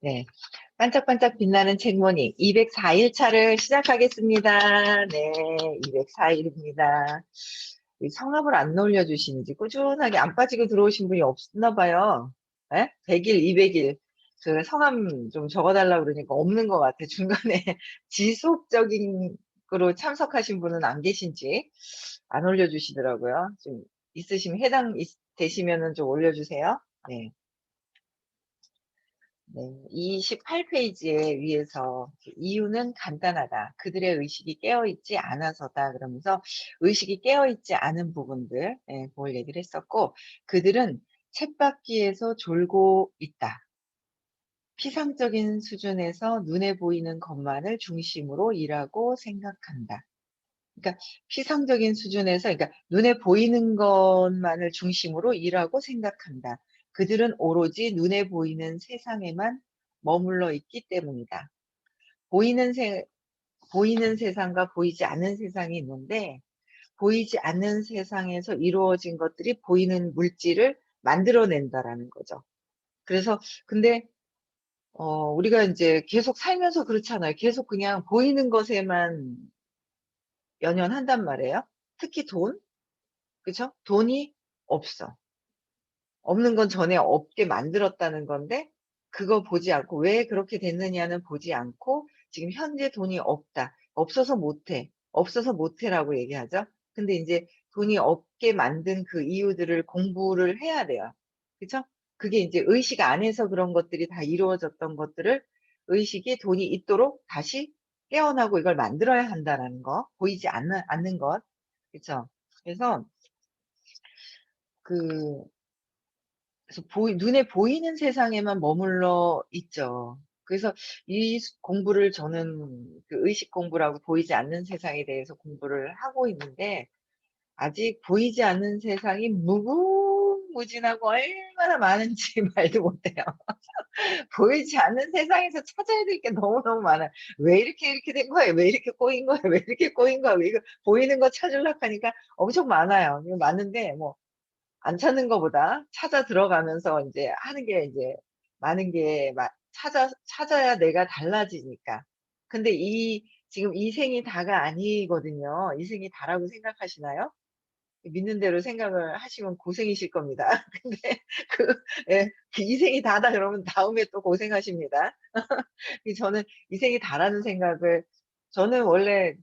네. 반짝반짝 빛나는 책모닝 204일 차를 시작하겠습니다. 네, 204일입니다. 성함을 안 올려주시는지 꾸준하게 안 빠지고 들어오신 분이 없나 봐요. 네? 100일, 200일. 그 성함 좀 적어달라고 그러니까 없는 것 같아. 중간에 지속적인 으로 참석하신 분은 안 계신지 안 올려주시더라고요. 좀 있으시면 되시면은 좀 올려주세요. 네. 네, 28페이지에 위에서 이유는 간단하다. 그들의 의식이 깨어있지 않아서다. 그러면서 의식이 깨어있지 않은 부분들, 그걸 얘기를 했었고, 그들은 쳇바퀴에서 졸고 있다. 피상적인 수준에서 눈에 보이는 것만을 중심으로 일하고 생각한다. 그러니까 피상적인 수준에서, 그러니까 눈에 보이는 것만을 중심으로 일하고 생각한다. 그들은 오로지 눈에 보이는 세상에만 머물러 있기 때문이다. 보이는 세상과 보이지 않는 세상이 있는데, 보이지 않는 세상에서 이루어진 것들이 보이는 물질을 만들어낸다라는 거죠. 그래서, 근데, 우리가 이제 계속 살면서 그렇잖아요. 계속 그냥 보이는 것에만 연연한단 말이에요. 특히 돈? 그쵸? 돈이 없어. 없는 건 전에 없게 만들었다는 건데, 그거 보지 않고, 왜 그렇게 됐느냐는 보지 않고, 지금 현재 돈이 없다. 없어서 못해. 없어서 못해라고 얘기하죠. 근데 이제 돈이 없게 만든 그 이유들을 공부를 해야 돼요. 그쵸? 그게 이제 의식 안에서 그런 것들이 다 이루어졌던 것들을 의식이 돈이 있도록 다시 깨어나고 이걸 만들어야 한다는 거. 보이지 않는 것. 그쵸? 그래서 그 그래서 눈에 보이는 세상에만 머물러 있죠. 그래서 이 공부를 저는 그 의식 공부라고 보이지 않는 세상에 대해서 공부를 하고 있는데, 아직 보이지 않는 세상이 무궁무진하고 얼마나 많은지 말도 못해요. 보이지 않는 세상에서 찾아야 될 게 너무너무 많아요. 왜 이렇게 된 거예요? 왜 이렇게 꼬인 거예요? 왜 이렇게 꼬인 거예요? 이거 보이는 거 찾으려고 하니까 엄청 많아요. 이거 많은데, 뭐, 안 찾는 것보다 찾아 들어가면서 이제 하는 게 이제 많은 게 찾아야 내가 달라지니까. 근데 지금 이 생이 다가 아니거든요. 이 생이 다라고 생각하시나요? 믿는 대로 생각을 하시면 고생이실 겁니다. 근데 그, 예, 이 생이 다다 그러면 다음에 또 고생하십니다. 저는 이 생이 다라는 생각을, 저는 원래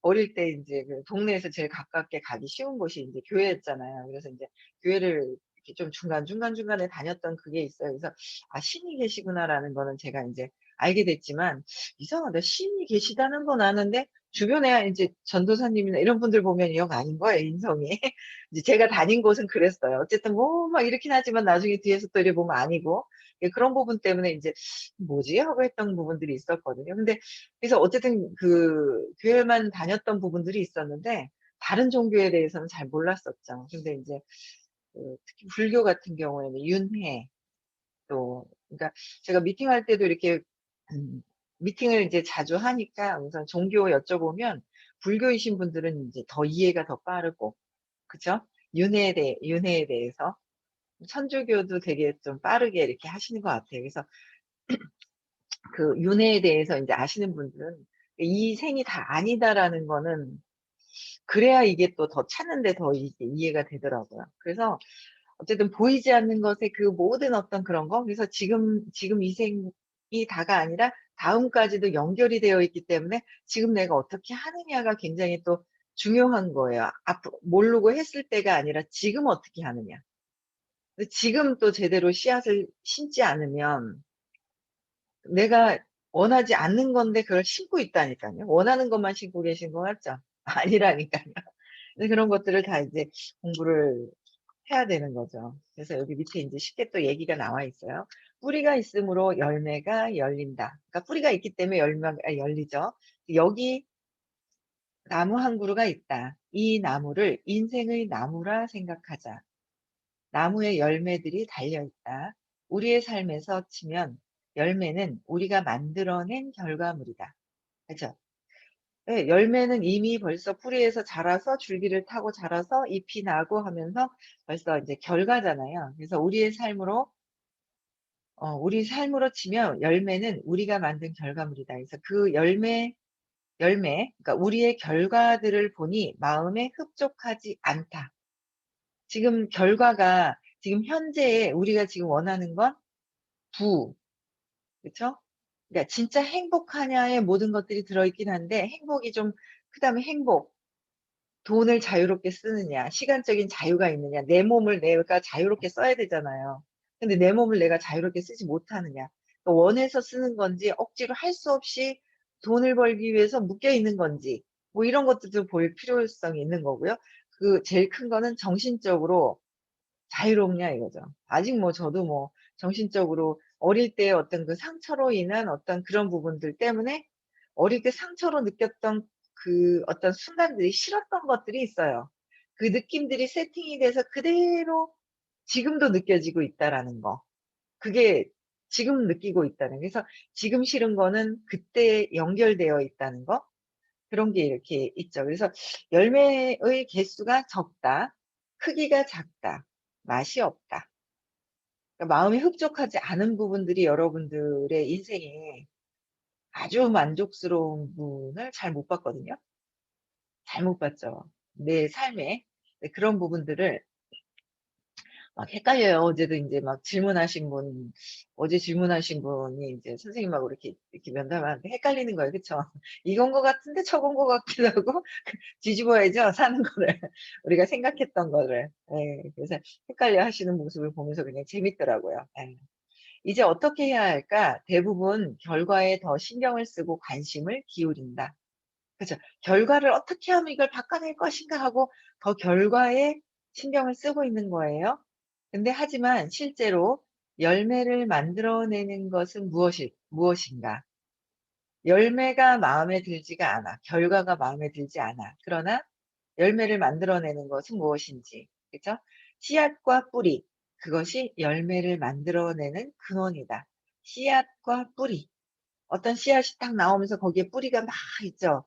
어릴 때 이제 그 동네에서 제일 가깝게 가기 쉬운 곳이 이제 교회였잖아요. 그래서 이제 교회를 이렇게 좀 중간중간에 다녔던 그게 있어요. 그래서, 아, 신이 계시구나라는 거는 제가 이제 알게 됐지만, 이상하다. 신이 계시다는 건 아는데, 주변에 이제 전도사님이나 이런 분들 보면 영 아닌 거예요, 인성이. 이제 제가 다닌 곳은 그랬어요. 어쨌든 뭐, 막 이렇긴 하지만 나중에 뒤에서 또 이래 보면 아니고, 예, 그런 부분 때문에 이제 뭐지? 하고 했던 부분들이 있었거든요. 근데 그래서 어쨌든 그 교회만 다녔던 부분들이 있었는데 다른 종교에 대해서는 잘 몰랐었죠. 근데 이제 특히 불교 같은 경우에는 윤회 또, 그러니까 제가 미팅할 때도 이렇게 미팅을 이제 자주 하니까 우선 종교 여쭤보면 불교이신 분들은 이제 더 이해가 더 빠르고, 그죠? 윤회에 대해서 천주교도 되게 좀 빠르게 이렇게 하시는 것 같아요. 그래서 그 윤회에 대해서 이제 아시는 분들은 이 생이 다 아니다라는 거는, 그래야 이게 또 더 찾는데 더 이게 이해가 되더라고요. 그래서 어쨌든 보이지 않는 것의 그 모든 어떤 그런 거, 그래서 지금 이 생이 다가 아니라 다음까지도 연결이 되어 있기 때문에 지금 내가 어떻게 하느냐가 굉장히 또 중요한 거예요. 앞으로 모르고 했을 때가 아니라 지금 어떻게 하느냐. 근데 지금 또 제대로 씨앗을 심지 않으면 내가 원하지 않는 건데 그걸 심고 있다니까요. 원하는 것만 심고 계신 것 같죠? 아니라니까요. 근데 그런 것들을 다 이제 공부를 해야 되는 거죠. 그래서 여기 밑에 이제 쉽게 또 얘기가 나와 있어요. 뿌리가 있으므로 열매가 열린다. 그러니까 뿌리가 있기 때문에 열매가 열리죠. 여기 나무 한 그루가 있다. 이 나무를 인생의 나무라 생각하자. 나무에 열매들이 달려있다. 우리의 삶에서 치면 열매는 우리가 만들어낸 결과물이다. 그죠? 네, 열매는 이미 벌써 뿌리에서 자라서 줄기를 타고 자라서 잎이 나고 하면서 벌써 이제 결과잖아요. 그래서 우리의 삶으로 우리 삶으로 치면 열매는 우리가 만든 결과물이다. 그래서 그 그러니까 우리의 결과들을 보니 마음에 흡족하지 않다. 지금 결과가 지금 현재에 우리가 지금 원하는 건 부, 그쵸? 그러니까 진짜 행복하냐에 모든 것들이 들어있긴 한데 행복이 좀 그다음에 행복, 돈을 자유롭게 쓰느냐, 시간적인 자유가 있느냐, 내 몸을 내가 자유롭게 써야 되잖아요. 근데 내 몸을 내가 자유롭게 쓰지 못하느냐. 그러니까 원해서 쓰는 건지 억지로 할 수 없이 돈을 벌기 위해서 묶여 있는 건지 뭐 이런 것들도 볼 필요성이 있는 거고요. 그 제일 큰 거는 정신적으로 자유롭냐 이거죠. 아직 뭐 저도 뭐 정신적으로 어릴 때 어떤 그 상처로 인한 어떤 그런 부분들 때문에 어릴 때 상처로 느꼈던 그 어떤 순간들이 싫었던 것들이 있어요. 그 느낌들이 세팅이 돼서 그대로 지금도 느껴지고 있다라는 거. 그게 지금 느끼고 있다는. 그래서 지금 싫은 거는 그때 연결되어 있다는 거. 그런 게 이렇게 있죠. 그래서 열매의 개수가 적다, 크기가 작다, 맛이 없다. 그러니까 마음이 흡족하지 않은 부분들이 여러분들의 인생에 아주 만족스러운 부분을 잘 못 봤거든요. 잘 못 봤죠. 내 삶에. 네, 그런 부분들을 막 헷갈려요. 어제도 인제 막 질문하신 분 어제 질문하신 분이 인제 선생님하고 이렇게 면담하는데 헷갈리는 거예요. 그쵸? 이건 것 같은데 저건 것 같기도 하고 뒤집어야죠, 사는 거를. 우리가 생각했던 거를. 예. 그래서 헷갈려 하시는 모습을 보면서 그냥 재밌더라고요. 예. 이제 어떻게 해야 할까? 대부분 결과에 더 신경을 쓰고 관심을 기울인다. 그죠. '결과를 어떻게 하면 이걸 바꿔낼 것인가.' 하고 더 결과에 신경을 쓰고 있는 거예요. 근데 하지만 실제로 열매를 만들어내는 것은 무엇인가? 열매가 마음에 들지가 않아. 결과가 마음에 들지 않아. 그러나 열매를 만들어내는 것은 무엇인지. 그죠? 씨앗과 뿌리. 그것이 열매를 만들어내는 근원이다. 씨앗과 뿌리. 어떤 씨앗이 딱 나오면서 거기에 뿌리가 막 있죠.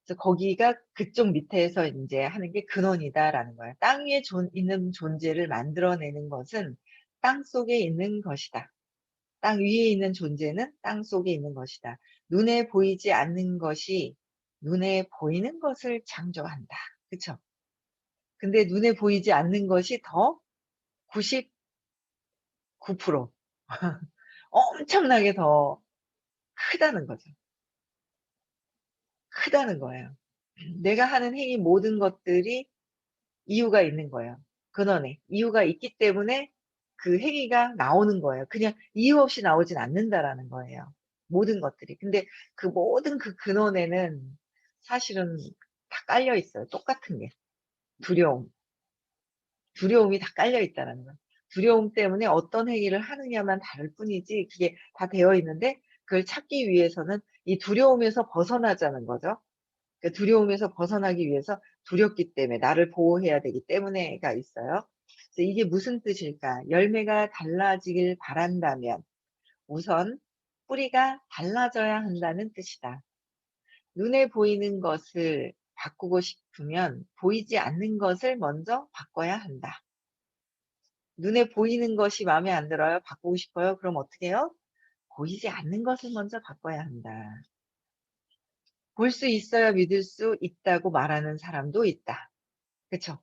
그래서 거기가 그쪽 밑에서 인제 하는 게 근원이다라는 거예요. 땅 위에 있는 존재를 만들어내는 것은 땅속에 있는 것이다. 땅 위에 있는 존재는 땅속에 있는 것이다. 눈에 보이지 않는 것이 눈에 보이는 것을 창조한다. 그쵸? 근데 눈에 보이지 않는 것이 더 99% 엄청나게 더 크다는 거죠. 크다는 거예요. 내가 하는 행위 모든 것들이 이유가 있는 거예요. 근원에. 이유가 있기 때문에 그 행위가 나오는 거예요. 그냥 이유 없이 나오진 않는다라는 거예요, 모든 것들이. 근데 그 모든 그 근원에는 사실은 다 깔려 있어요, 똑같은 게. 두려움. 두려움이 다 깔려 있다라는 거예요. 두려움 때문에 어떤 행위를 하느냐만 다를 뿐이지 그게 다 되어 있는데 그걸 찾기 위해서는 이 두려움에서 벗어나자는 거죠. 그 두려움에서 벗어나기 위해서 두렵기 때문에 나를 보호해야 되기 때문에가 있어요. 그래서 이게 무슨 뜻일까? 열매가 달라지길 바란다면 우선 뿌리가 달라져야 한다는 뜻이다. 눈에 보이는 것을 바꾸고 싶으면 보이지 않는 것을 먼저 바꿔야 한다. 눈에 보이는 것이 마음에 안 들어요? 바꾸고 싶어요? 그럼 어떻게 해요? 보이지 않는 것을 먼저 바꿔야 한다. 볼 수 있어야 믿을 수 있다고 말하는 사람도 있다. 그쵸?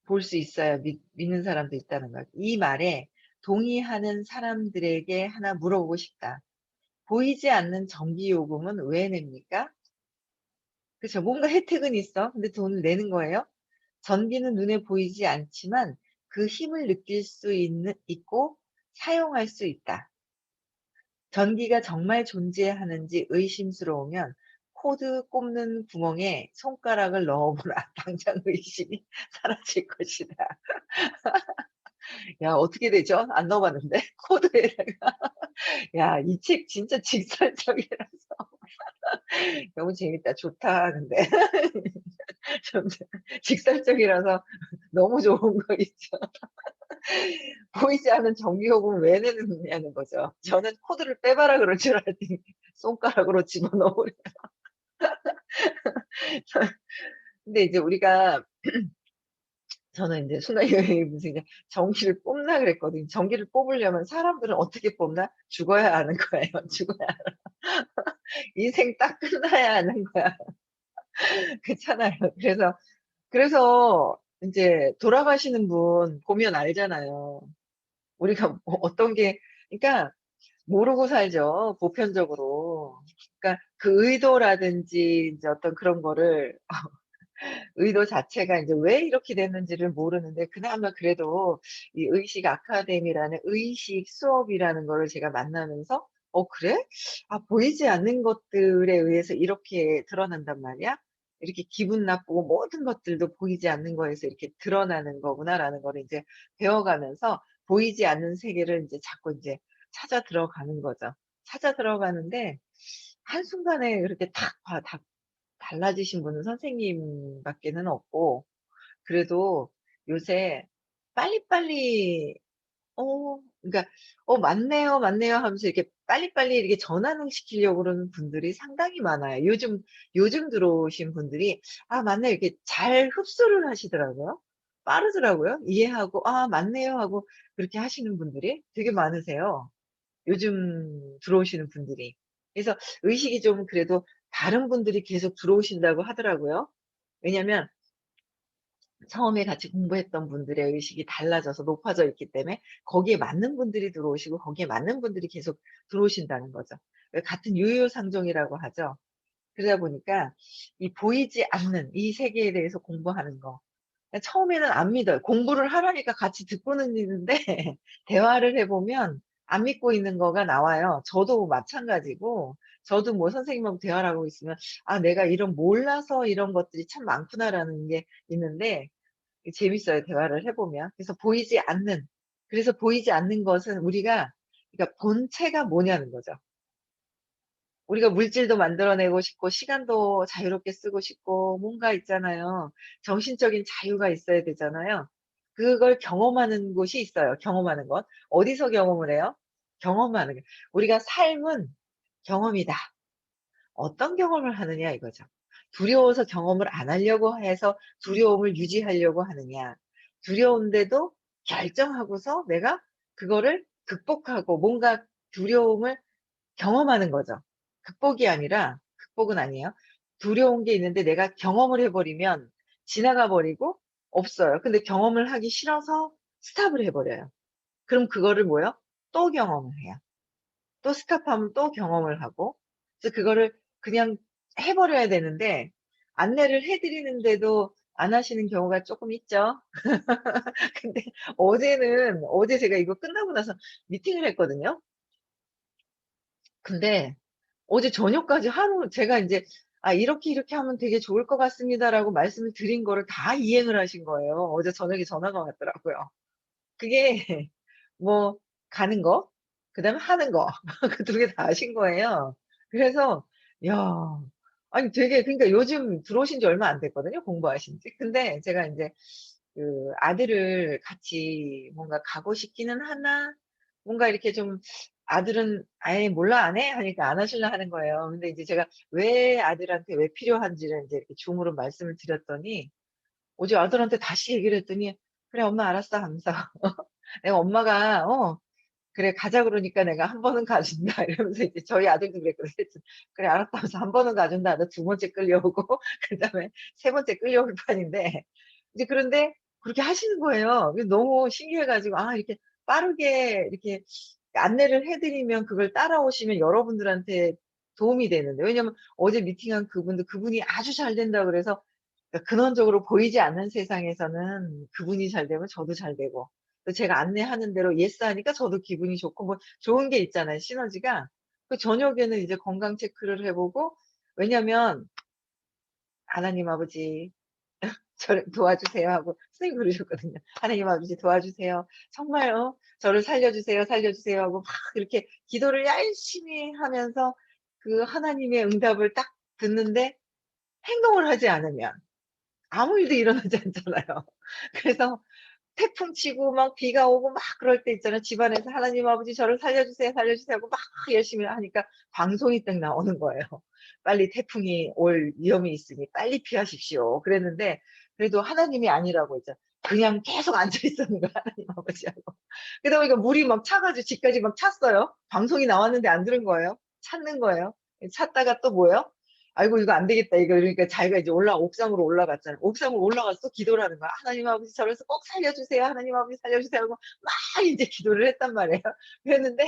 볼 수 있어야 믿는 사람도 있다는 것. 이 말에 동의하는 사람들에게 하나 물어보고 싶다. 보이지 않는 전기요금은 왜 냅니까? 그쵸. 뭔가 혜택은 있어. 근데 돈을 내는 거예요. 전기는 눈에 보이지 않지만 그 힘을 느낄 수 있고 사용할 수 있다. 전기가 정말 존재하는지 의심스러우면 코드 꼽는 구멍에 손가락을 넣어보라. 당장 의심이 사라질 것이다. 야, 어떻게 되죠? 안 넣어 봤는데. 코드에다가. 야, 이 책 진짜 직설적이라서 너무 재밌다. 좋다. 근데 좀 직설적이라서 너무 좋은 거 있죠. 보이지 않는 전기요금을 왜 내느냐는 거죠. 저는 코드를 빼봐라 그럴 줄 알았더니 손가락으로 집어넣으래. 근데 이제 우리가 저는 인제 순간 여행이 무슨 이제 전기를 뽑나 그랬거든요. 전기를 뽑으려면 사람들은 어떻게 뽑나? 죽어야 하는 거예요. 죽어야 인생 딱 끝나야 하는 거야. 그렇잖아요. 그래서 인제 돌아가시는 분 보면 알잖아요. 우리가 뭐 어떤 게 그러니까 모르고 살죠, 보편적으로. 그러니까 그 의도라든지 인제 어떤 그런 거를 의도 자체가 인제 왜 이렇게 됐는지를 모르는데 그나마 그래도 이 의식 아카데미라는 의식 수업이라는 거를 제가 만나면서 '어 그래? 아 보이지 않는 것들에 의해서 이렇게 드러난단 말이야? 이렇게 기분 나쁘고 모든 것들도 보이지 않는 거에서 이렇게 드러나는 거구나.'라는 거를 인제 배워가면서 보이지 않는 세계를 인제 자꾸 인제 찾아 들어가는 거죠. 찾아 들어가는데 한순간에 그렇게 탁 달라지신 분은 선생님 밖에는 없고 그래도 요새 빨리빨리 그러니까 맞네요, 맞네요." 하면서 이렇게 빨리빨리 이렇게 전환을 시키려고 그러는 분들이 상당히 많아요. 요즘 들어오신 분들이 "아 맞네." 이렇게 잘 흡수를 하시더라고요. 빠르더라고요. 이해하고 "아 맞네요." 하고 그렇게 하시는 분들이 되게 많으세요. 요즘 들어오시는 분들이. 그래서 의식이 좀 그래도 다른 분들이 계속 들어오신다고 하더라고요. 왜냐면 처음에 같이 공부했던 분들의 의식이 달라져서 높아져 있기 때문에 거기에 맞는 분들이 들어오시고 거기에 맞는 분들이 계속 들어오신다는 거죠. 왜 같은 유효상종이라고 하죠. 그러다 보니까 이 보이지 않는 이 세계에 대해서 공부하는 거. 처음에는 안 믿어요. 공부를 하라니까 같이 듣고는 있는데 대화를 해 보면 안 믿고 있는 거가 나와요. 저도 마찬가지고 저도 뭐 선생님하고 대화를 하고 있으면 '아 내가 이런 몰라서 이런 것들이 참 많구나.'라는 게 있는데 재밌어요, 대화를 해 보면. 그래서 보이지 않는 것은 우리가 그러니까 본체가 뭐냐는 거죠. 우리가 물질도 만들어내고 싶고 시간도 자유롭게 쓰고 싶고 뭔가 있잖아요. 정신적인 자유가 있어야 되잖아요. 그걸 경험하는 곳이 있어요, 경험하는 것. 어디서 경험을 해요? 경험하는 게. 우리가 삶은 경험이다. 어떤 경험을 하느냐 이거죠. 두려워서 경험을 안 하려고 해서 두려움을 유지하려고 하느냐. 두려운데도 결정하고서 내가 그거를 극복하고 뭔가 두려움을 경험하는 거죠. 극복은 아니에요. 두려운 게 있는데 내가 경험을 해 버리면 지나가 버리고 없어요. 근데 경험을 하기 싫어서 스탑을 해 버려요. 그럼 그거를 뭐요? 또 경험을 해요. 또 스탑하면 또 경험을 하고 그래서 그거를 그냥 해 버려야 되는데 안내를 해 드리는데도 안 하시는 경우가 쪼끔 있죠. 근데 어제 제가 이거 끝나고 나서 미팅을 했거든요. 근데 어제 저녁까지 하루 제가 인제 "아 이렇게, 이렇게 하면 되게 좋을 것 같습니다."라고 말씀을 드린 거를 다 이행을 하신 거예요. 어제 저녁에 전화가 왔더라고요. 그게 뭐 가는 거 그다음에 하는 거 그 두 개 다 하신 거예요. 그래서 야 아니 되게 그러니까 요즘 들어오신 지 얼마 안 됐거든요, 공부하신 지. 근데 제가 인제 그 아들을 같이 뭔가 가고 싶기는 하나 뭔가 이렇게 좀 아들은 "아이 몰라 안 해?" 하니까 안 하실라 하는 거예요. 근데 이제 제가 왜 아들한테 왜 필요한지를 인제 이렇게 줌으로 말씀을 드렸더니 어제 아들한테 다시 얘기를 했더니 "그래 엄마 알았어." 하면서 내가 엄마가 "그래 가자 그러니까 내가 한 번은 가 준다." 이러면서 이제 저희 아들도 그랬거든요. 그래서 "그래 알았다." 하면서 한 번은 가 준다. 너 두 번째 끌려오고 그다음에 세 번째 끌려올 판인데 이제 그런데 그렇게 하시는 거예요. 그래서 너무 신기해 가지고 이렇게 빠르게 이렇게 안내를 해 드리면 그걸 따라오시면 여러분들한테 도움이 되는데 왜냐면 어제 미팅한 그분이 아주 잘 된다 그래서 그러니까 근원적으로 보이지 않는 세상에서는 그분이 잘 되면 저도 잘 되고 또 제가 안내하는 대로 예스 하니까 저도 기분이 좋고 뭐 좋은 게 있잖아요, 시너지가. 그 저녁에는 이제 건강 체크를 해 보고 왜냐면 "하나님 아버지 저를 도와주세요." 하고 선생님이 그러셨거든요. "하나님 아버지 도와주세요. 정말 저를 살려주세요, 살려주세요." 하고 막 이렇게 기도를 열심히 하면서 그 하나님의 응답을 딱 듣는데 행동을 하지 않으면 아무 일도 일어나지 않잖아요. 그래서 태풍 치고 막 비가 오고 막 그럴 때 있잖아요. 집안에서 "하나님 아버지 저를 살려주세요, 살려주세요." 하고 막 열심히 하니까 방송이 딱 나오는 거예요. "빨리 태풍이 올 위험이 있으니 빨리 피하십시오." 그랬는데 그래도 하나님이 아니라고 했죠. 그냥 계속 앉아 있었는 거야, 하나님 아버지하고. 그러다 보니까 물이 막 차 가지고 집까지 막 찼어요. 방송이 나왔는데 안 들은 거예요. 찾는 거예요. 찾다가 또 뭐예요? "아이고 이거 안 되겠다." 이거 그러니까 자기가 이제 옥상으로 올라갔잖아요. 옥상으로 올라가서 또 기도를 하는 거야. "하나님 아버지 저를 꼭 살려 주세요. 하나님 아버지 살려 주세요." 하고 막 인제 기도를 했단 말이에요. 그랬는데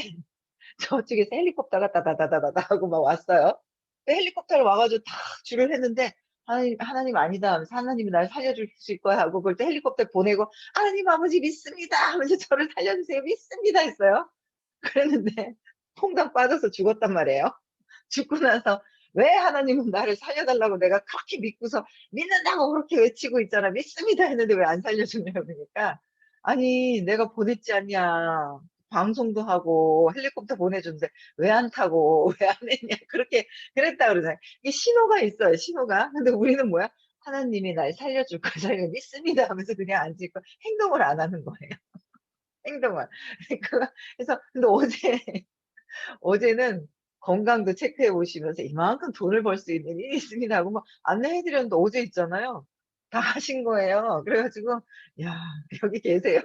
저쪽에서 헬리콥터가 다다다다다다 하고 막 왔어요. 그 헬리콥터를 와 가지고 탁 줄을 했는데 하나님 아니다." 하면서 "하나님이 날 살려 주실 거야." 하고 그걸 또 헬리콥터에 보내고 "하나님 아버지 믿습니다." 하면서 "저를 살려 주세요. 믿습니다." 했어요. 그랬는데 퐁당 빠져서 죽었단 말이에요. 죽고 나서 "왜 하나님은 나를 살려 달라고 내가 그렇게 믿고서 믿는다고 그렇게 외치고 있잖아. 믿습니다." 했는데 왜 안 살려 주냐 그러니까 "아니 내가 보냈지 않냐. 방송도 하고 헬리콥터 보내줬는데 왜 안 타고 왜 안 했냐." 그렇게 그랬다 그러잖아요. 이게 신호가 있어요, 신호가. 근데 우리는 뭐야? "하나님이 날 살려 줄 거야. 저희가 믿습니다." 하면서 그냥 앉아 있고 행동을 안 하는 거예요, 행동을. 그래서 근데 어제는 건강도 체크해 보시면서 이만큼 돈을 벌 수 있는 일이 있습니다 하고 막 안내해 드렸는데 어제 있잖아요. 다 하신 거예요. 그래 가지고 "야 여기 계세요."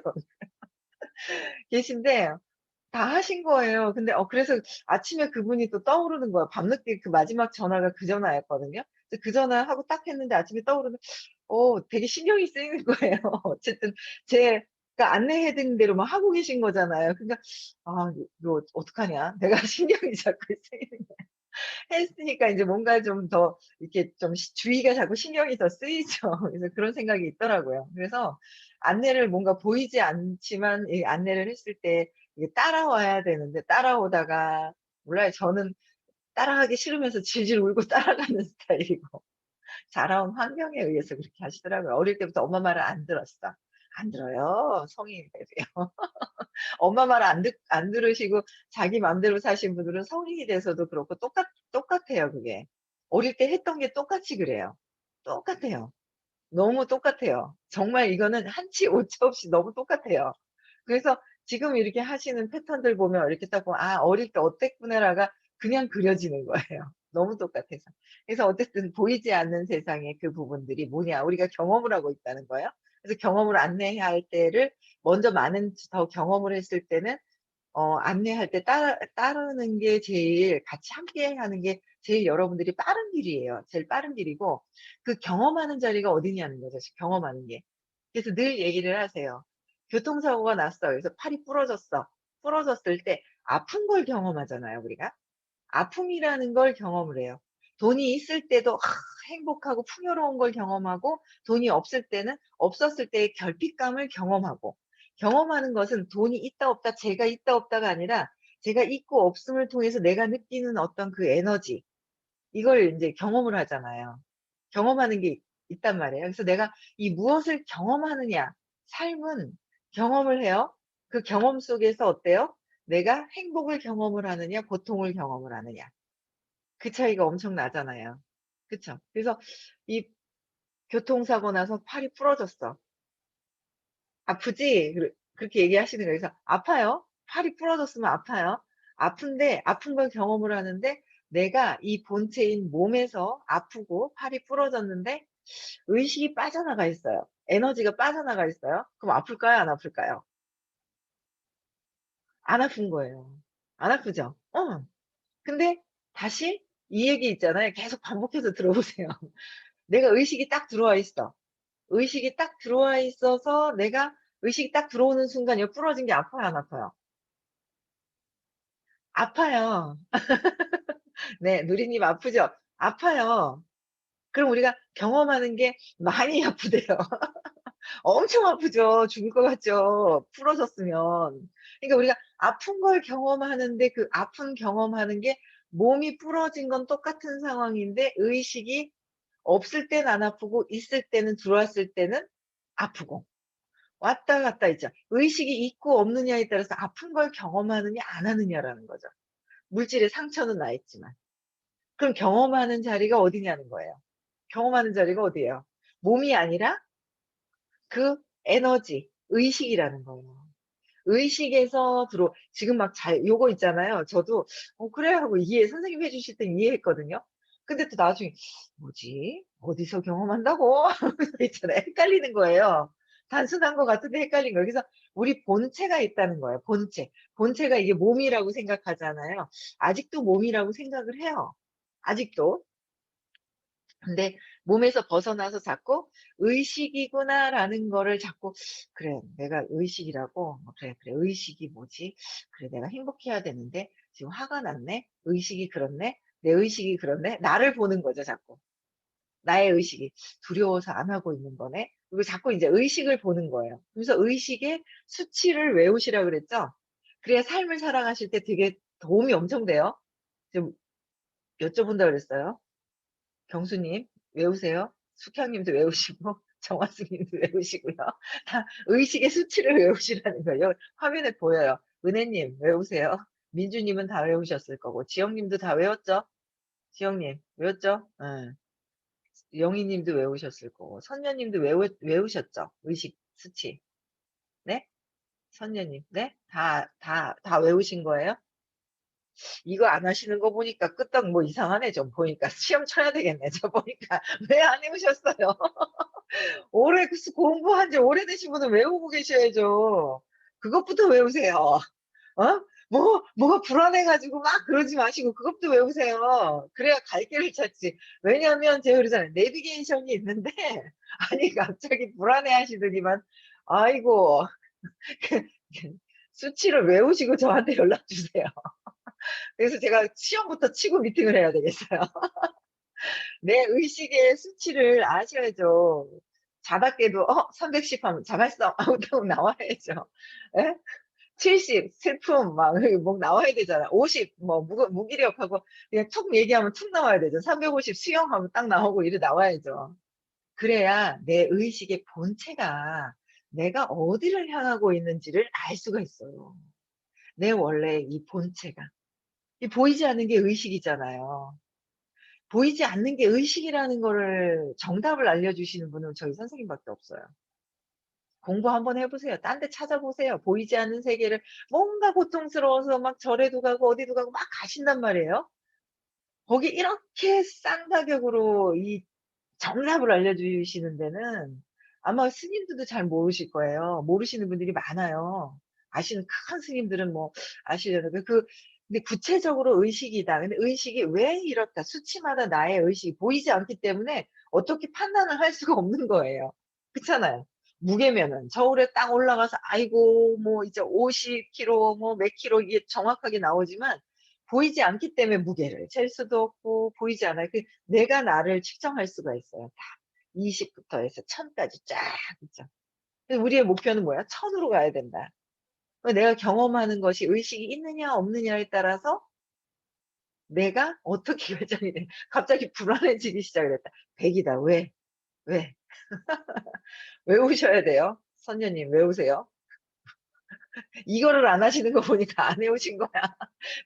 계신데 다 하신 거예요. 근데 그래서 아침에 그분이 또 떠오르는 거예요. 밤늦게 그 마지막 전화가 그 전화였거든요. 그래서 그 전화하고 딱 했는데 아침에 떠오르는 되게 신경이 쓰이는 거예요. 어쨌든 제가 안내해 드린 대로만 하고 계신 거잖아요. 그러니까 '아 이거 어떡하냐. 내가 신경이 자꾸 쓰이는' 했으니까 인제 뭔가 좀 더 이렇게 좀 주위가 자꾸 신경이 더 쓰이죠. 그래서 그런 생각이 있더라고요. 그래서 안내를 뭔가 보이지 않지만 이 안내를 했을 때 이게 따라와야 되는데 따라오다가 몰라요. 저는 따라가기 싫으면서 질질 울고 따라가는 스타일이고 자라온 환경에 의해서 그렇게 하시더라고요. 어릴 때부터 엄마 말을 안 들었어. 안 들어요. 성인이 되도요. 엄마 말 안 들으시고 자기 맘대로 사신 분들은 성인이 돼서도 그렇고 똑같아요 그게. 어릴 때 했던 게 똑같이 그래요. 똑같아요. 너무 똑같아요. 정말 이거는 한치 오차 없이 너무 똑같아요. 그래서 지금 이렇게 하시는 패턴들 보면 이렇게 딱 보면 '아 어릴 때 어땠구나.'가 그냥 그려지는 거예요, 너무 똑같아서. 그래서 어쨌든 보이지 않는 세상의 그 부분들이 뭐냐 우리가 경험을 하고 있다는 거예요. 그래서 경험을 안내해야 할 때를 먼저 많은 더 경험을 했을 때는 안내할 때 따르는 게 제일 같이 함께 하는 게 제일 여러분들이 빠른 길이에요. 제일 빠른 길이고 그 경험하는 자리가 어디냐는 거죠, 경험하는 게. 그래서 늘 얘기를 하세요. 교통사고가 났어. 그래서 팔이 부러졌어. 부러졌을 때 아픈 걸 경험하잖아요, 우리가. 아픔이라는 걸 경험을 해요. 돈이 있을 때도 행복하고 풍요로운 걸 경험하고 돈이 없을 때는 없었을 때의 결핍감을 경험하고 경험하는 것은 돈이 있다 없다 제가 있다 없다가 아니라 제가 있고 없음을 통해서 내가 느끼는 어떤 그 에너지 이걸 인제 경험을 하잖아요. 경험하는 게 있단 말이에요. 그래서 내가 이 무엇을 경험하느냐 삶은 경험을 해요. 그 경험 속에서 어때요? 내가 행복을 경험을 하느냐 고통을 경험을 하느냐. 그 차이가 엄청나잖아요. 그쵸? 그래서 이 교통사고 나서 팔이 부러졌어. "아프지?" 그렇게 얘기하시는 거예요. 그래서 "아파요. 팔이 부러졌으면 아파요. 아픈데 아픈 걸 경험을 하는데 내가 이 본체인 몸에서 아프고 팔이 부러졌는데 의식이 빠져나가 있어요. 에너지가 빠져나가 있어요. 그럼 아플까요? 안 아플까요? 안 아픈 거예요. 안 아프죠? 근데 다시 이 얘기 있잖아요. 계속 반복해서 들어보세요. 내가 의식이 딱 들어와 있어. 의식이 딱 들어와 있어서 내가 의식이 딱 들어오는 순간 이 부러진 게 아파요, 안 아파요? 아파요. 네. 누리님 아프죠? 아파요. 그럼 우리가 경험하는 게 많이 아프대요. 엄청 아프죠. 죽을 것 같죠, 부러졌으면. 그러니까 우리가 아픈 걸 경험하는데 그 아픈 경험하는 게 몸이 부러진 건 똑같은 상황인데 의식이 없을 땐 안 아프고 있을 때는 들어왔을 때는 아프고 왔다 갔다 있죠. 의식이 있고 없느냐에 따라서 아픈 걸 경험하느냐 안 하느냐라는 거죠. 물질의 상처는 나 있지만. 그럼 경험하는 자리가 어디냐는 거예요. 경험하는 자리가 어디예요? 몸이 아니라 그 에너지, 의식이라는 거예요. 의식에서 지금 막 요거 있잖아요. 저도 '그래.' 하고 선생님이 해 주실 땐 이해했거든요. 근데 또 나중에 '뭐지? 어디서 경험한다고?' 하면서 있잖아요. 헷갈리는 거예요. 단순한 것 같은데 헷갈린 거예요. 그래서 우리 본체가 있다는 거예요, 본체. 본체가 이게 몸이라고 생각하잖아요. 아직도 몸이라고 생각을 해요. 아직도. 근데 몸에서 벗어나서 자꾸 '의식이구나.'라는 거를 자꾸 '그래 내가 의식이라고? 그래, 그래 의식이 뭐지? 그래 내가 행복해야 되는데 지금 화가 났네? 의식이 그렇네? 내 의식이 그렇네?' 나를 보는 거죠 자꾸. 나의 의식이 두려워서 안 하고 있는 거네. 그리고 자꾸 이제 의식을 보는 거예요. 그래서 의식의 수치를 외우시라 그랬죠? 그래야 삶을 살아가실 때 되게 도움이 엄청 돼요. 좀 여쭤본다 그랬어요. 경수님 외우세요. 숙향님도 외우시고 정화승 님도 외우시고요. 다 의식의 수치를 외우시라는 거예요. 화면에 보여요. 은혜님 외우세요. 민주님은 다 외우셨을 거고 지영님도 다 외웠죠? 지영님 외웠죠? 예. 영희님도 외우셨을 거고 선녀님도 외우셨죠? 의식 수치. 네? 선녀님, 네? 다 외우신 거예요? 이거 안 하시는 거 보니까 끄떡 뭐 이상하네, 좀 보니까. 시험 쳐야 되겠네, 저 보니까. 왜 안 해오셨어요? 오래, 공부한 지 오래되신 분은 외우고 계셔야죠. 그것부터 외우세요. 어? 뭐가 불안해가지고 막 그러지 마시고 그것도 외우세요. 그래야 갈 길을 찾지. 왜냐면 제가 그러잖아요. 내비게이션이 있는데, 아니, 갑자기 불안해 하시더니만, 아이고, 수치를 외우시고 저한테 연락 주세요. 그래서 제가 시험부터 치고 미팅을 해야 되겠어요. 내 의식의 수치를 아셔야죠. 자다 깨도 310 하면 자발성 아웃하고 나와야죠. 예? 70 슬픔 막 나와야 되잖아. 50 무기력하고 그냥 툭 얘기하면 툭 나와야 되죠. 350 수영하면 딱 나오고 이래 나와야죠. 그래야 내 의식의 본체가 내가 어디를 향하고 있는지를 알 수가 있어요. 내 원래 이 본체가. 이 보이지 않는 게 의식이잖아요. 보이지 않는 게 의식이라는 거를 정답을 알려주시는 분은 저희 선생님밖에 없어요. 공부 한번 해보세요. 딴 데 찾아보세요. 보이지 않는 세계를 뭔가 고통스러워서 막 절에도 가고 어디도 가고 막 가신단 말이에요. 거기 이렇게 싼 가격으로 이 정답을 알려주시는 데는 아마 스님들도 잘 모르실 거예요. 모르시는 분들이 많아요. 아시는 큰 스님들은 뭐 아시려는데 근데 구체적으로 의식이다. 근데 의식이 왜 이렇다. 수치마다 나의 의식이 보이지 않기 때문에 어떻게 판단을 할 수가 없는 거예요. 그렇잖아요. 무게면은 저울에 딱 올라가서 아이고 뭐 이제 50kg 뭐 몇 킬로 이게 정확하게 나오지만 보이지 않기 때문에 무게를 잴 수도 없고 보이지 않아요. 내가 나를 측정할 수가 있어요. 다 20부터 해서 1000까지 쫙 있죠. 그래서 우리의 목표는 뭐야? 1000으로 가야 된다. 내가 경험하는 것이 의식이 있느냐 없느냐에 따라서 내가 어떻게 결정이 돼. 갑자기 불안해지기 시작을 했다. 100이다. 왜? 왜? 외우셔야 돼요. 선녀님 외우세요. 이거를 안 하시는 거 보니까 안 외우신 거야.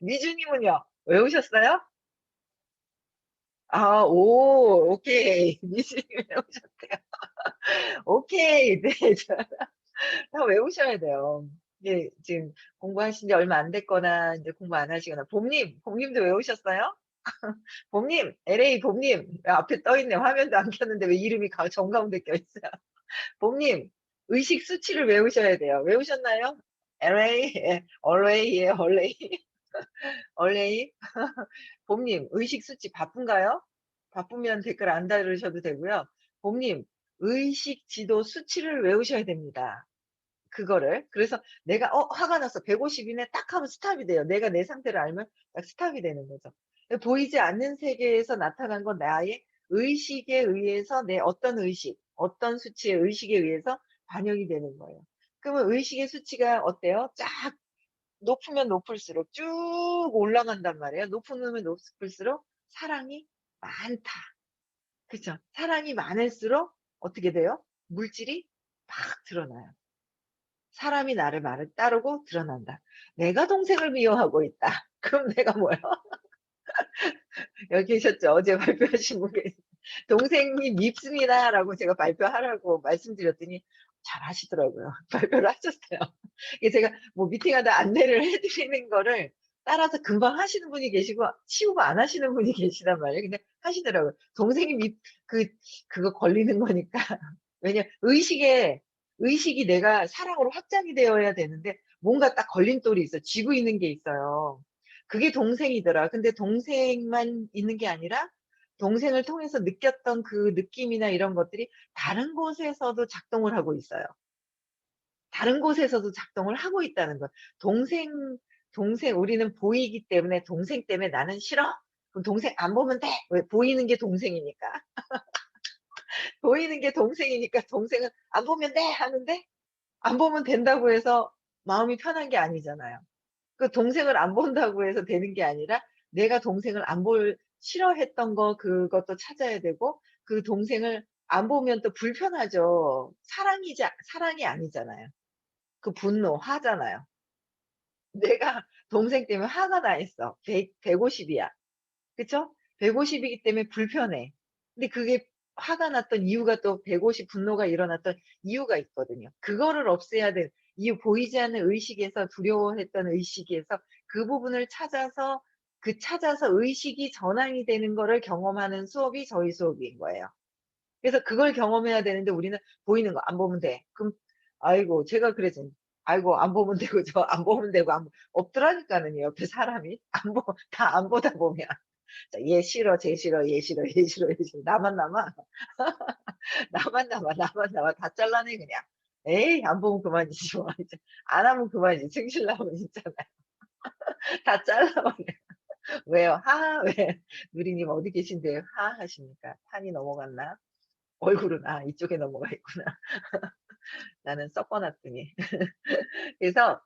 미주님은요? 외우셨어요? 아, 오, 오케이. 미주님 외우셨대요. 오케이. 네. 다 외우셔야 돼요. 이게 지금 공부하신 지 얼마 안 됐거나 이제 공부 안 하시거나 봄님도 외우셨어요? 봄님, LA 봄님 앞에 떠 있네. 화면도 안 켰는데 왜 이름이 정가운데 껴 있어요? 봄님 의식 수치를 외우셔야 돼요. 외우셨나요? LA, always, always, always. 봄님 의식 수치 바쁜가요? 바쁘면 댓글 안 달으셔도 되고요. 봄님 의식 지도 수치를 외우셔야 됩니다. 그거를. 그래서 내가 화가 났어. 150이네 딱 하면 스탑이 돼요. 내가 내 상태를 알면 딱 스탑이 되는 거죠. 보이지 않는 세계에서 나타난 건 나의 의식에 의해서 내 어떤 의식, 어떤 수치의 의식에 의해서 반영이 되는 거예요. 그러면 의식의 수치가 어때요? 쫙 높으면 높을수록 쭉 올라간단 말이에요. 높으면 높을수록 사랑이 많다. 그죠? 사랑이 많을수록 어떻게 돼요? 물질이 막 드러나요. 사람이 나를 말을 따르고 드러난다. 내가 동생을 미워하고 있다. 그럼 내가 뭐야? 여기 계셨죠? 어제 발표하신 분 동생이 밉습니다라고 제가 발표하라고 말씀드렸더니 잘 하시더라고요. 발표를 하셨어요. 이게 제가 뭐 미팅하다 안내를 해드리는 거를 따라서 금방 하시는 분이 계시고 치우고 안 하시는 분이 계시단 말이에요. 근데 하시더라고요. 동생이 그거 걸리는 거니까. 왜냐 의식에 의식이 내가 사랑으로 확장이 되어야 되는데 뭔가 딱 걸림돌이 있어. 쥐고 있는 게 있어요. 그게 동생이더라. 근데 동생만 있는 게 아니라 동생을 통해서 느꼈던 그 느낌이나 이런 것들이 다른 곳에서도 작동을 하고 있어요. 다른 곳에서도 작동을 하고 있다는 거. 동생 우리는 보이기 때문에 '동생 때문에 나는 싫어.' 그럼 동생 안 보면 돼. 왜? 보이는 게 동생이니까. 보이는 게 동생이니까 동생은 '안 보면 돼.' 하는데 안 보면 된다고 해서 마음이 편한 게 아니잖아요. 그 동생을 안 본다고 해서 되는 게 아니라 내가 동생을 안 볼 싫어했던 거 그것도 찾아야 되고 그 동생을 안 보면 또 불편하죠. 사랑이 아니잖아요. 그 분노, 화잖아요. 내가 동생 때문에 화가 나 있어. 150 이야. 그쵸? 150 이기 때문에 불편해. 근데 그게 화가 났던 이유가 또 150 분노가 일어났던 이유가 있거든요. 그거를 없애야 될 이유 보이지 않는 의식에서 두려워했던 의식에서 그 부분을 찾아서 의식이 전환이 되는 거를 경험하는 수업이 저희 수업인 거예요. 그래서 그걸 경험해야 되는데 우리는 보이는 거 안 보면 돼. 그럼 아이고 제가 그랬잖아요. 아이고 안 보면 되고 저 안 보면 되고 없더라니까는 옆에 사람이 다 안 보다 보면. 자 얘 싫어, 쟤 싫어, 얘 싫어, 얘 싫어, 얘 싫어. 나만 남아. 나만 남아. 다 잘라내 그냥. 에이 안 보면 그만이지 뭐. 이제 안 하면 그만이지. 증실 나오면 있잖아요. 다 잘라버려. 왜요? 하하 왜 누리님 어디 계신데요? 하하 하십니까? 판이 넘어갔나? 얼굴은 이쪽에 넘어가 있구나. 나는 섞어 놨더니. 그래서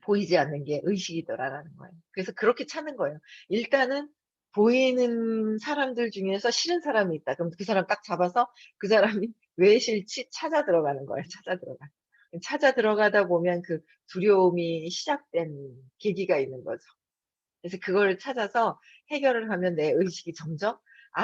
보이지 않는 게 의식이더라라는 거예요. 그래서 그렇게 찾는 거예요. 일단은 보이는 사람들 중에서 싫은 사람이 있다. 그럼 그 사람 딱 잡아서 그 사람이 왜 싫지 찾아 들어가는 거예요. 찾아 들어가. 찾아 들어가다 보면 그 두려움이 시작된 계기가 있는 거죠. 그래서 그걸 찾아서 해결을 하면 내 의식이 점점 '아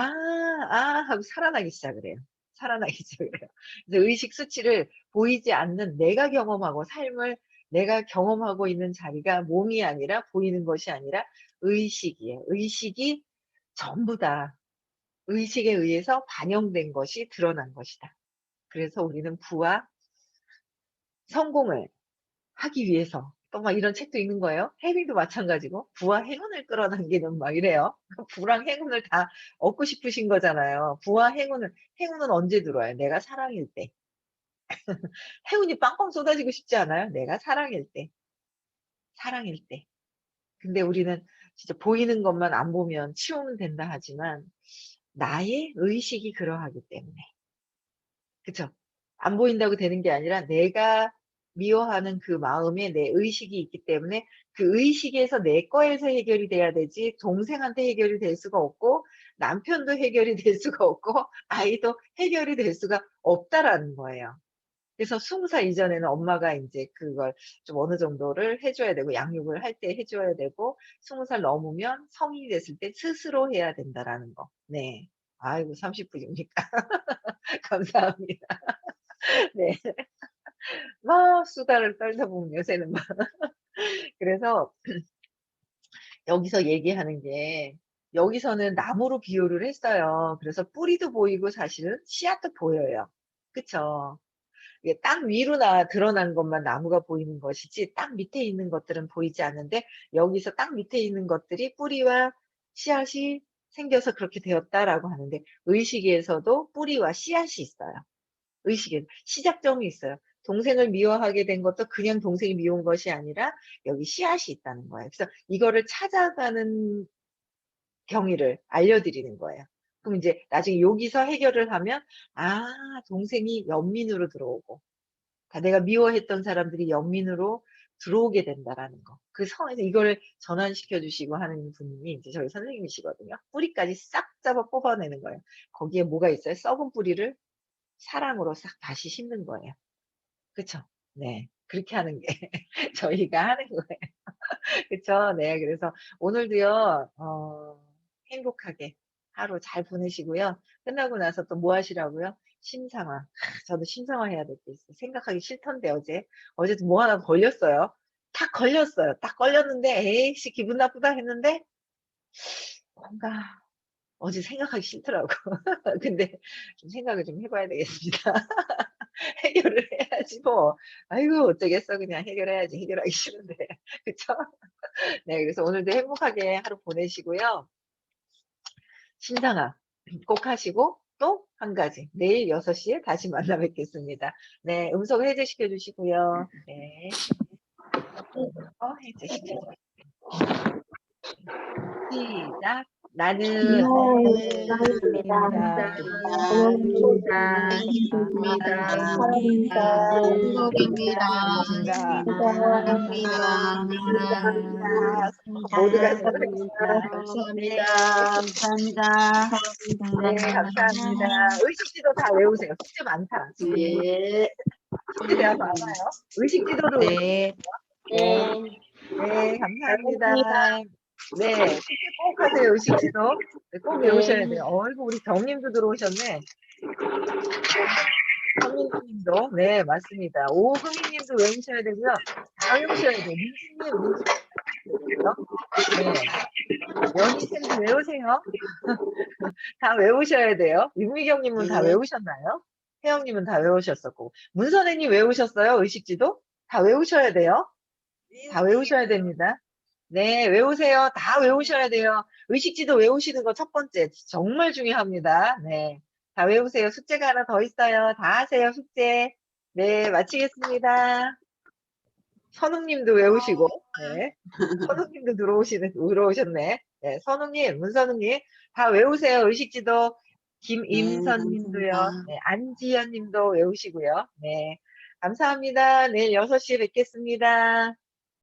하고 살아나기 시작을 해요. 살아나기 시작을 해요. 그래서 의식 수치를 보이지 않는 내가 경험하고 삶을 내가 경험하고 있는 자리가 몸이 아니라 보이는 것이 아니라 의식이에요. 의식이 전부 다 의식에 의해서 반영된 것이 드러난 것이다. 그래서 우리는 부와 성공을 하기 위해서 또 막 이런 책도 있는 거예요. 해밍도 마찬가지고 부와 행운을 끌어당기는 막 이래요. 부랑 행운을 다 얻고 싶으신 거잖아요. 부와 행운은 언제 들어와요? 내가 사랑일 때. 행운이 빵빵 쏟아지고 싶지 않아요? 내가 사랑일 때. 사랑일 때. 근데 우리는 진짜 보이는 것만 안 보면 치우면 된다 하지만 나의 의식이 그러하기 때문에. 그쵸? 안 보인다고 되는 게 아니라 내가 미워하는 그 마음에 내 의식이 있기 때문에 그 의식에서 내 거에서 해결이 돼야 되지 동생한테 해결이 될 수가 없고 남편도 해결이 될 수가 없고 아이도 해결이 될 수가 없다라는 거예요. 그래서 20살 이전에는 엄마가 인제 그걸 좀 어느 정도를 해 줘야 되고 양육을 할 때 해 줘야 되고 20살 넘으면 성인이 됐을 때 스스로 해야 된다라는 거. 네. 아이고 30 분입니까? 감사합니다. 네. 막 수다를 떨다 보면 요새는 막 그래서 여기서 얘기하는 게 여기서는 나무로 비유를 했어요. 그래서 뿌리도 보이고 사실은 씨앗도 보여요. 그쵸? 이게 땅 위로 드러난 것만 나무가 보이는 것이지 땅 밑에 있는 것들은 보이지 않는데 여기서 땅 밑에 있는 것들이 뿌리와 씨앗이 생겨서 그렇게 되었다라고 하는데 의식에서도 뿌리와 씨앗이 있어요. 의식에 시작점이 있어요. 동생을 미워하게 된 것도 그냥 동생이 미운 것이 아니라 여기 씨앗이 있다는 거예요. 그래서 이거를 찾아가는 경위를 알려드리는 거예요. 그럼 인제 나중에 여기서 해결을 하면 동생이 연민으로 들어오고 내가 미워했던 사람들이 연민으로 들어오게 된다라는 거. 그 성에서 이거를 전환시켜 주시고 하는 분이 이제 저희 선생님이시거든요. 뿌리까지 싹 잡아 뽑아내는 거예요. 거기에 뭐가 있어요? 썩은 뿌리를 사랑으로 싹 다시 심는 거예요. 그쵸? 네. 그렇게 하는 게 저희가 하는 거예요. 그쵸? 네. 그래서 오늘도요 행복하게 하루 잘 보내시고요. 끝나고 나서 또 뭐 하시라고요? 심상화. 저도 심상화 해야 될 게 있어요. 생각하기 싫던데 어제. 어제도 뭐 하나 걸렸어요. 딱 걸렸어요. 딱 걸렸는데 '에이씨 기분 나쁘다.' 했는데 뭔가 어제 생각하기 싫더라고. 근데 좀 생각을 좀 해 봐야 되겠습니다. 해결을 해야지 뭐. 아이고 어쩌겠어. 그냥 해결해야지. 해결하기 싫은데. 그쵸? 네. 그래서 오늘도 행복하게 하루 보내시고요. 신상화 꼭 하시고 또 한 가지 내일 6시에 다시 만나 뵙겠습니다. 네. 음성 해제시켜 주시고요. 네. 해제시켜 주세요. 시작. 나는 감사합니다. 행복입니다. 감사합니다. 행복입니다. 행복입니다. 감사합니다. 감사합니다. 모두가 사랑합니다. 감사합니다. 네. 감사합니다. 네, 감사합니다. 의식지도 다 외우세요. 숙제 많다. 네. 숙제가 많아요. 의식지도도 네. 네, 감사합니다. 네, 숙제 꼭 하세요. 의식지도. 네, 꼭 외우셔야 돼요. 어이구, 우리 경님도 들어오셨네. 성민님도, 네, 맞습니다. 오금희님도 외우셔야 되고요. 다 외우셔야 돼요. 민수님, 네. 연희쌤도 외우세요. 다 외우셔야 돼요. 윤미경님은 다 네. 외우셨나요? 혜영님은 다 외우셨었고. 문선혜님 외우셨어요? 의식지도? 다 외우셔야 돼요. 다 외우셔야 됩니다. 네, 외우세요. 다 외우셔야 돼요. 의식지도 외우시는 거 첫 번째. 정말 중요합니다. 네. 다 외우세요. 숙제가 하나 더 있어요. 다 하세요, 숙제. 네, 마치겠습니다. 선웅님도 외우시고, 네. 선웅님도 들어오셨네. 네, 선웅님, 문선웅님, 다 외우세요. 의식지도. 김임선님도요. 감사합니다. 네, 안지연님도 외우시고요. 네. 감사합니다. 내일 6시에 뵙겠습니다.